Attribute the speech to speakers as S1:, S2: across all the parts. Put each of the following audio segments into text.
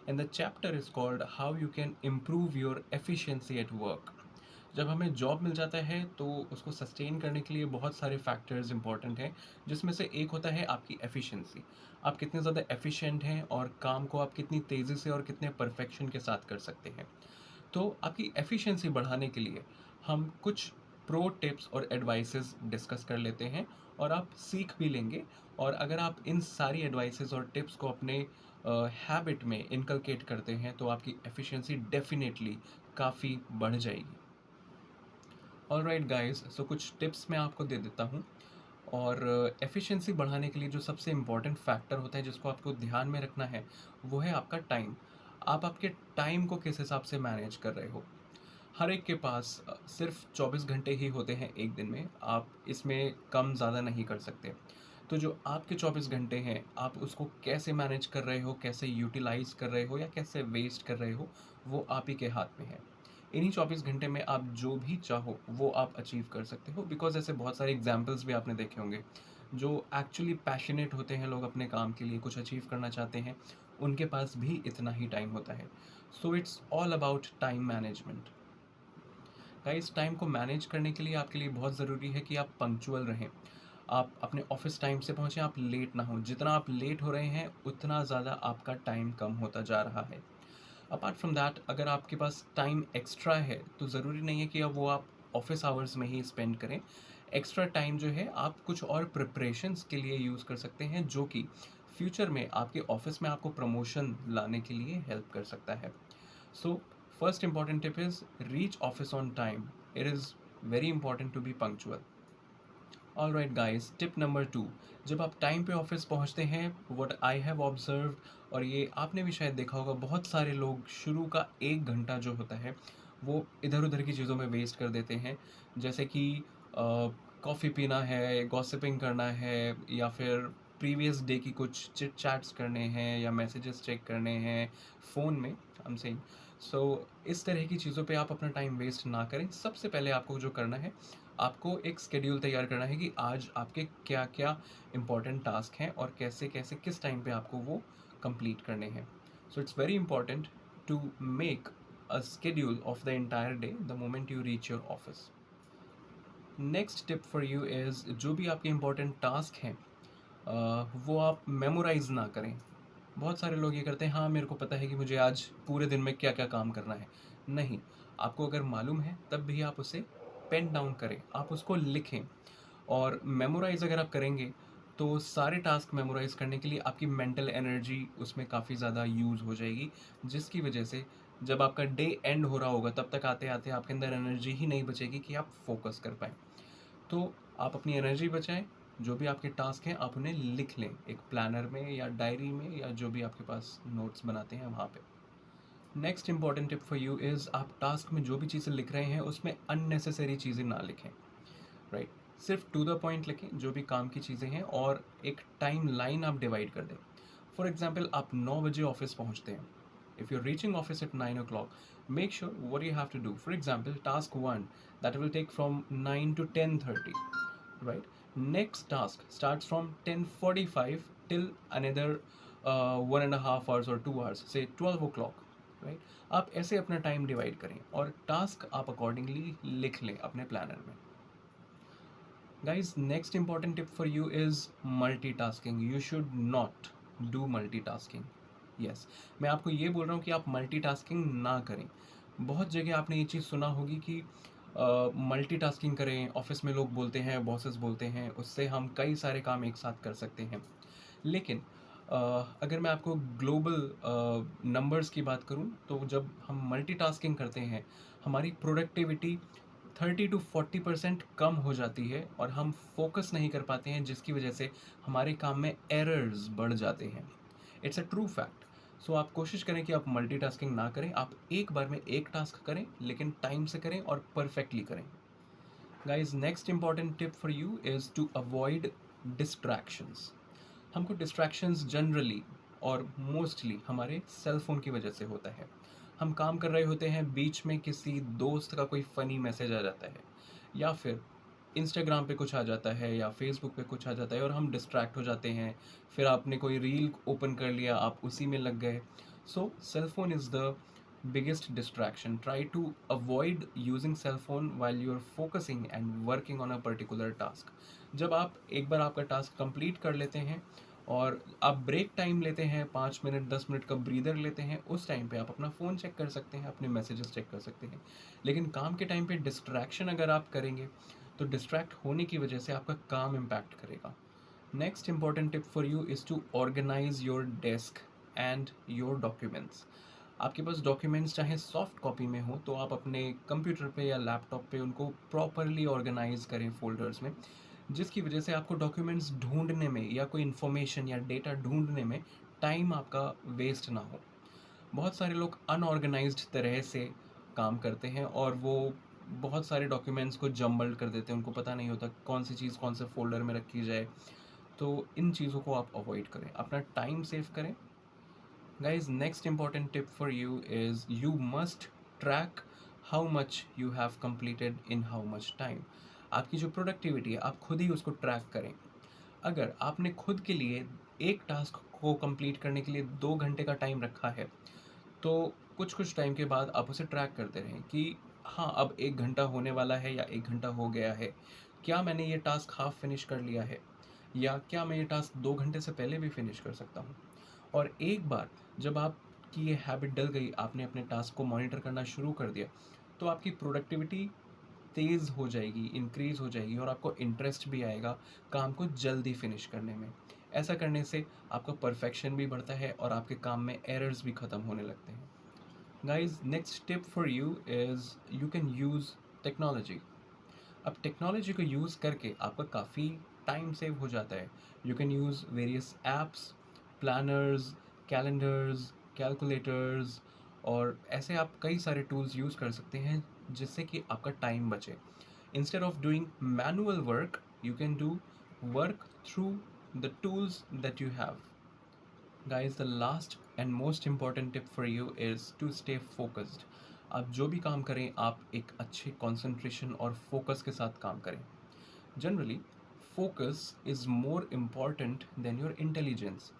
S1: And the chapter is called how you can improve your efficiency at work. जब हमें job मिल जाता है तो उसको सस्टेन करने के लिए बहुत सारे फैक्टर्स इंपॉर्टेंट हैं, जिसमें से एक होता है आपकी एफिशिएंसी। आप कितने ज़्यादा एफिशिएंट हैं और काम को आप कितनी तेज़ी से और कितने परफेक्शन के साथ कर सकते हैं। तो आपकी एफिशिएंसी बढ़ाने के लिए हम कुछ प्रो टिप्स और एडवाइसेस डिस्कस कर लेते हैं और आप सीख भी लेंगे। और अगर आप इन सारी एडवाइसेस और टिप्स को अपने हैबिट में इनकलकेट करते हैं तो आपकी एफिशिएंसी डेफिनेटली काफ़ी बढ़ जाएगी। ऑलराइट गाइस, सो कुछ टिप्स मैं आपको दे देता हूँ। और एफिशिएंसी बढ़ाने के लिए जो सबसे इम्पोर्टेंट फैक्टर होता है जिसको आपको ध्यान में रखना है, वो है आपका टाइम। आप आपके टाइम को किस हिसाब से मैनेज कर रहे हो। हर एक के पास सिर्फ 24 घंटे ही होते हैं एक दिन में, आप इसमें कम ज़्यादा नहीं कर सकते। तो जो आपके 24 घंटे हैं, आप उसको कैसे मैनेज कर रहे हो, कैसे यूटिलाइज़ कर रहे हो या कैसे वेस्ट कर रहे हो, वो आप ही के हाथ में है। इन्हीं 24 घंटे में आप जो भी चाहो वो आप अचीव कर सकते हो, बिकॉज़ ऐसे बहुत सारे एग्ज़ाम्पल्स भी आपने देखे होंगे, जो एक्चुअली पैशनेट होते हैं लोग अपने काम के लिए, कुछ अचीव करना चाहते हैं, उनके पास भी इतना ही टाइम होता है। So it's all about time management. Guys, time को मैनेज करने के लिए आपके लिए बहुत ज़रूरी है कि आप पंक्चुअल रहें। आप अपने ऑफ़िस टाइम से पहुँचे, आप लेट ना हों। जितना आप लेट हो रहे हैं, उतना ज़्यादा आपका टाइम कम होता जा रहा है। अपार्ट फ्रॉम दैट, अगर आपके पास टाइम एक्स्ट्रा है, तो ज़रूरी नहीं है कि अब वो आप ऑफ़िस आवर्स में ही स्पेंड करें। एक्स्ट्रा टाइम जो है, आप कुछ और प्रिपरेशंस के लिए यूज़ कर सकते हैं, जो कि फ्यूचर में आपके ऑफ़िस में आपको प्रमोशन लाने के लिए हेल्प कर सकता है। So, first important tip is reach office on time. It is very important to be punctual. Alright guys, tip number 2, जब आप टाइम पे ऑफिस पहुंचते हैं, what I have observed, और ये आपने भी शायद देखा होगा, बहुत सारे लोग शुरू का 1 घंटा जो होता है वो इधर उधर की चीज़ों में वेस्ट कर देते हैं। जैसे कि कॉफ़ी पीना है, गॉसिपिंग करना है, या फिर प्रीवियस डे की कुछ चिट चैट्स करने हैं या मैसेजेस चेक करने हैं फ़ोन में, आई एम सेइंग। सो इस तरह की चीज़ों पे आप अपना टाइम वेस्ट ना करें। सबसे पहले आपको जो करना है, आपको एक शेड्यूल तैयार करना है कि आज आपके क्या-क्या इम्पोर्टेंट टास्क हैं और कैसे-कैसे किस टाइम पे आपको वो कंप्लीट करने हैं। So it's very important to make a schedule of the entire day the moment you reach your office. Next tip for you is, जो भी आपके इम्पोर्टेंट टास्क हैं वो आप मेमोराइज़ ना करें। बहुत सारे लोग ये करते हैं, हाँ मेरे को पता है कि मुझे आज पूरे दिन में क्या-क्या काम करना है। नहीं, आपको अगर मालूम है तब भी आप उसे पेन डाउन करें, आप उसको लिखें। और मेमोराइज़ अगर आप करेंगे तो सारे टास्क मेमोराइज़ करने के लिए आपकी मेंटल एनर्जी उसमें काफ़ी ज़्यादा यूज़ हो जाएगी, जिसकी वजह से जब आपका डे एंड हो रहा होगा तब तक आते-आते आपके अंदर एनर्जी ही नहीं बचेगी कि आप फ़ोकस कर पाएँ। तो आप अपनी एनर्जी बचाएँ, जो भी आपके टास्क हैं आप उन्हें लिख लें, एक प्लानर में या डायरी में या जो भी आपके पास नोट्स बनाते हैं वहाँ पे। Next important tip for you is, आप टास्क में जो भी चीज़ें लिख रहे हैं उसमें अननेसेसरी चीज़ें ना लिखें, राइट? सिर्फ टू द पॉइंट लिखें जो भी काम की चीज़ें हैं, और एक टाइम लाइन आप डिवाइड कर दें। फॉर एग्जाम्पल, आप 9 बजे ऑफिस पहुँचते हैं। If you're reaching office at 9 o'clock, make sure what you have to do. For example, task 1 that will take from 9 to 10:30, right? Next task starts from 10:45 till another 1.5 hours or 2 hours, say 12 o'clock, right? आप ऐसे अपना time divide करें और task आप accordingly लिख लें अपने planner में। Guys, next important tip for you is multitasking. You should not do multitasking. Yes, मैं आपको ये बोल रहा हूँ कि आप मल्टीटास्किंग ना करें। बहुत जगह आपने ये चीज़ सुना होगी कि मल्टीटास्किंग करें, ऑफिस में लोग बोलते हैं, बॉसेस बोलते हैं, उससे हम कई सारे काम एक साथ कर सकते हैं। लेकिन अ, अगर मैं आपको ग्लोबल नंबर्स की बात करूँ, तो जब हम मल्टीटास्किंग करते हैं, हमारी प्रोडक्टिविटी 30 टू 40% कम हो जाती है और हम फोकस नहीं कर पाते हैं, जिसकी वजह से हमारे काम में एरर्स बढ़ जाते हैं। It's a true fact. So आप कोशिश करें कि आप मल्टीटास्किंग ना करें, आप एक बार में एक टास्क करें, लेकिन टाइम से करें और परफेक्टली करें। Guys, next important tip for you is to avoid distractions. हमको डिस्ट्रैक्शंस जनरली और मोस्टली हमारे सेल फ़ोन की वजह से होता है। हम काम कर रहे होते हैं, बीच में किसी दोस्त का कोई फ़नी मैसेज आ जाता है, या फिर इंस्टाग्राम पे कुछ आ जाता है या फेसबुक पे कुछ आ जाता है और हम डिस्ट्रैक्ट हो जाते हैं। फिर आपने कोई रील ओपन कर लिया, आप उसी में लग गए। So cell phone is the biggest distraction. Try to avoid using cell phone while you're focusing and working on a particular task. जब आप एक बार आपका टास्क कंप्लीट कर लेते हैं और आप ब्रेक टाइम लेते हैं, 5 मिनट 10 मिनट का ब्रीदर लेते हैं, उस टाइम पे आप अपना फ़ोन चेक कर सकते हैं, अपने मैसेजेस चेक कर सकते हैं। लेकिन काम के टाइम पे डिस्ट्रैक्शन अगर आप करेंगे तो डिस्ट्रैक्ट होने की वजह से आपका काम इम्पैक्ट करेगा। Next important tip for you is to organise your desk and your documents. आपके पास डॉक्यूमेंट्स चाहे सॉफ्ट कॉपी में हो तो आप अपने कंप्यूटर पे या लैपटॉप पे उनको प्रॉपरली ऑर्गेनाइज करें फोल्डर्स में, जिसकी वजह से आपको डॉक्यूमेंट्स ढूंढने में या कोई इन्फॉर्मेशन या डेटा ढूंढने में टाइम आपका वेस्ट ना हो। बहुत सारे लोग अनऑर्गेनाइज्ड तरह से काम करते हैं और वो बहुत सारे डॉक्यूमेंट्स को जम्बल्ड कर देते हैं, उनको पता नहीं होता कौन सी चीज़ कौन से फ़ोल्डर में रखी जाए। तो इन चीज़ों को आप अवॉइड करें, अपना टाइम सेव करें। Guys, next important tip for you is you must track how much you have completed in how much time. आपकी जो प्रोडक्टिविटी है आप खुद ही उसको ट्रैक करें। अगर आपने खुद के लिए एक टास्क को कंप्लीट करने के लिए 2 घंटे का टाइम रखा है, तो कुछ कुछ टाइम के बाद आप उसे ट्रैक करते रहें कि हाँ, अब 1 घंटा होने वाला है या 1 घंटा हो गया है। क्या मैंने ये टास्क हाफ फिनिश कर लिया है, या क्या मैं ये टास्क 2 घंटे से पहले भी फिनिश कर सकता हूँ। और एक बार जब आपकी ये हैबिट डल गई, आपने अपने टास्क को मॉनिटर करना शुरू कर दिया, तो आपकी प्रोडक्टिविटी तेज़ हो जाएगी, इंक्रीज़ हो जाएगी और आपको इंटरेस्ट भी आएगा काम को जल्दी फिनिश करने में। ऐसा करने से आपका परफेक्शन भी बढ़ता है और आपके काम में एरर्स भी ख़त्म होने लगते हैं। Guys, next tip for you is you can use technology. अब टेक्नोलॉजी को यूज़ करके आपका काफ़ी टाइम सेव हो जाता है। You can use various apps, planners, calendars, calculators और ऐसे आप कई सारे टूल्स यूज़ कर सकते हैं जिससे कि आपका टाइम बचे। Instead of doing manual work, you can do work through the tools that you have. Guys, the last and most important tip for you is to stay focused. आप जो भी काम करें आप एक अच्छे कंसंट्रेशन और फोकस के साथ काम करें। Generally focus is more important than your intelligence.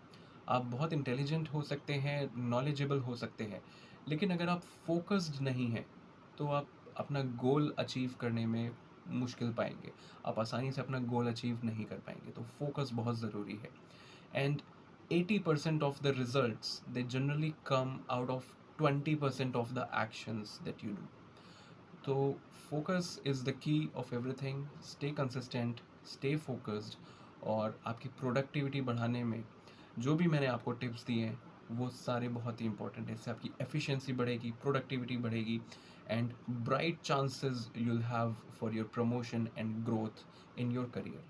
S1: आप बहुत इंटेलिजेंट हो सकते हैं, नॉलेजेबल हो सकते हैं, लेकिन अगर आप फोकस्ड नहीं हैं तो आप अपना गोल अचीव करने में मुश्किल पाएंगे। आप आसानी से अपना गोल अचीव नहीं कर पाएंगे। तो फोकस बहुत ज़रूरी है। And 80% of the results they generally come out of 20% of the actions that you do. So focus is the key of everything. Stay consistent, stay focused, और आपकी प्रोडक्टिविटी बढ़ाने में जो भी मैंने आपको टिप्स दिए हैं वो सारे बहुत ही इंपॉर्टेंट है। इससे आपकी एफिशिएंसी बढ़ेगी, प्रोडक्टिविटी बढ़ेगी and bright chances you'll have for your promotion and growth in your career.